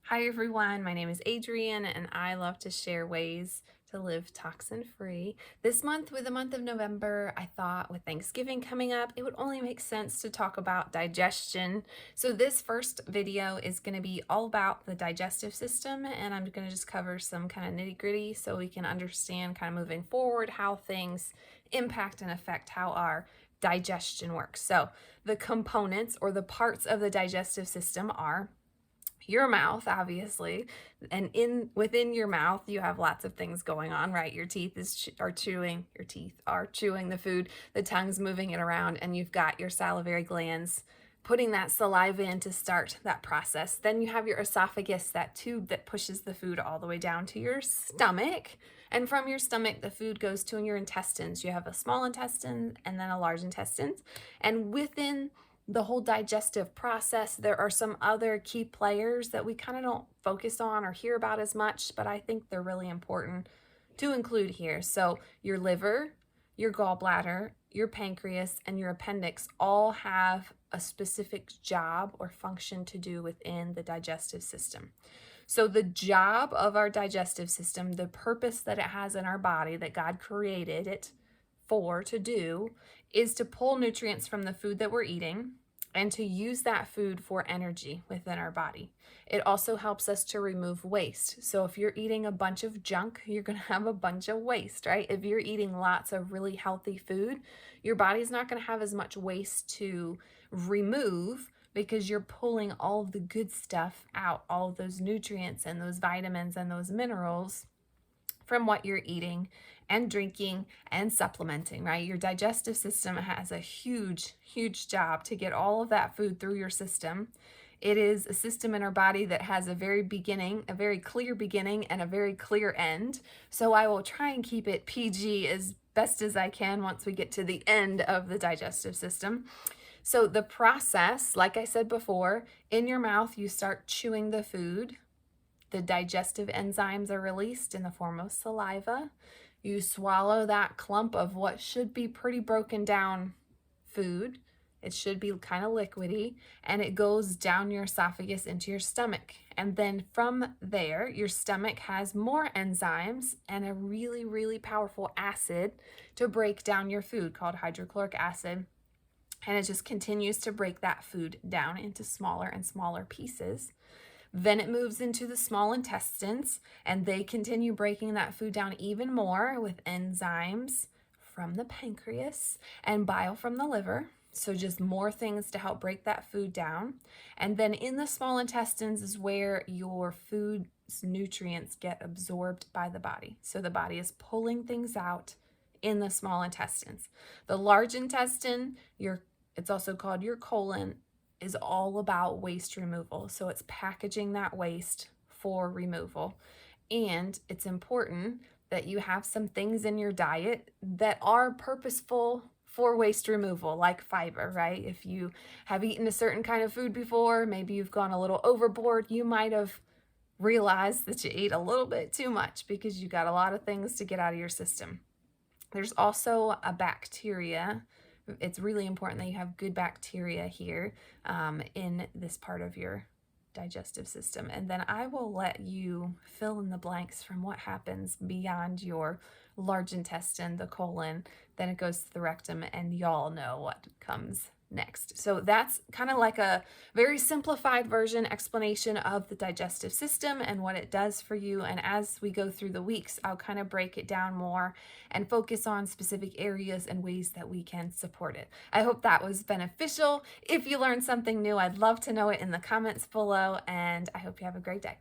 Hi everyone, my name is Adrienne and I love to share ways to live toxin-free. This month, with the month of November, I thought with Thanksgiving coming up, it would only make sense to talk about digestion. So this first video is going to be all about the digestive system, and I'm going to just cover some kind of nitty-gritty so we can understand kind of moving forward how things impact and affect how our digestion works. So the components or the parts of the digestive system are your mouth, obviously, and within your mouth you have lots of things going on, right? Your teeth are chewing, your teeth are chewing the food, the tongue's moving it around, and you've got your salivary glands putting that saliva in to start that process. Then you have your esophagus, that tube that pushes the food all the way down to your stomach, and from your stomach the food goes to your intestines. You have a small intestine and then a large intestine, and within the whole digestive process, there are some other key players that we kind of don't focus on or hear about as much, but I think they're really important to include here. So your liver, your gallbladder, your pancreas, and your appendix all have a specific job or function to do within the digestive system. So the job of our digestive system, the purpose that it has in our body that God created it to do, is to pull nutrients from the food that we're eating and to use that food for energy within our body. It also helps us to remove waste. So if you're eating a bunch of junk, you're going to have a bunch of waste, right? If you're eating lots of really healthy food, your body's not going to have as much waste to remove because you're pulling all of the good stuff out, all of those nutrients and those vitamins and those minerals from what you're eating and drinking and supplementing, right? Your digestive system has a huge, huge job to get all of that food through your system. It is a system in our body that has a very clear beginning and a very clear end. So I will try and keep it PG as best as I can once we get to the end of the digestive system. So the process, like I said before, in your mouth, you start chewing the food. The digestive enzymes are released in the form of saliva. You swallow that clump of what should be pretty broken down food. It should be kind of liquidy, and it goes down your esophagus into your stomach. And then from there, your stomach has more enzymes and a really, really powerful acid to break down your food called hydrochloric acid. And it just continues to break that food down into smaller and smaller pieces. Then it moves into the small intestines, and they continue breaking that food down even more with enzymes from the pancreas and bile from the liver. So just more things to help break that food down. And then in the small intestines is where your food's nutrients get absorbed by the body. So the body is pulling things out in the small intestines. The large intestine, it's also called your colon, is all about waste removal. So it's packaging that waste for removal. And it's important that you have some things in your diet that are purposeful for waste removal, like fiber, right? If you have eaten a certain kind of food before, maybe you've gone a little overboard, you might have realized that you ate a little bit too much because you got a lot of things to get out of your system. There's also a bacteria. It's really important that you have good bacteria here in this part of your digestive system. And then I will let you fill in the blanks from what happens beyond your large intestine, the colon, then it goes to the rectum, and y'all know what comes next. So that's kind of like a very simplified version explanation of the digestive system and what it does for you. And as we go through the weeks, I'll kind of break it down more and focus on specific areas and ways that we can support it. I hope that was beneficial. If you learned something new, I'd love to know it in the comments below, and I hope you have a great day.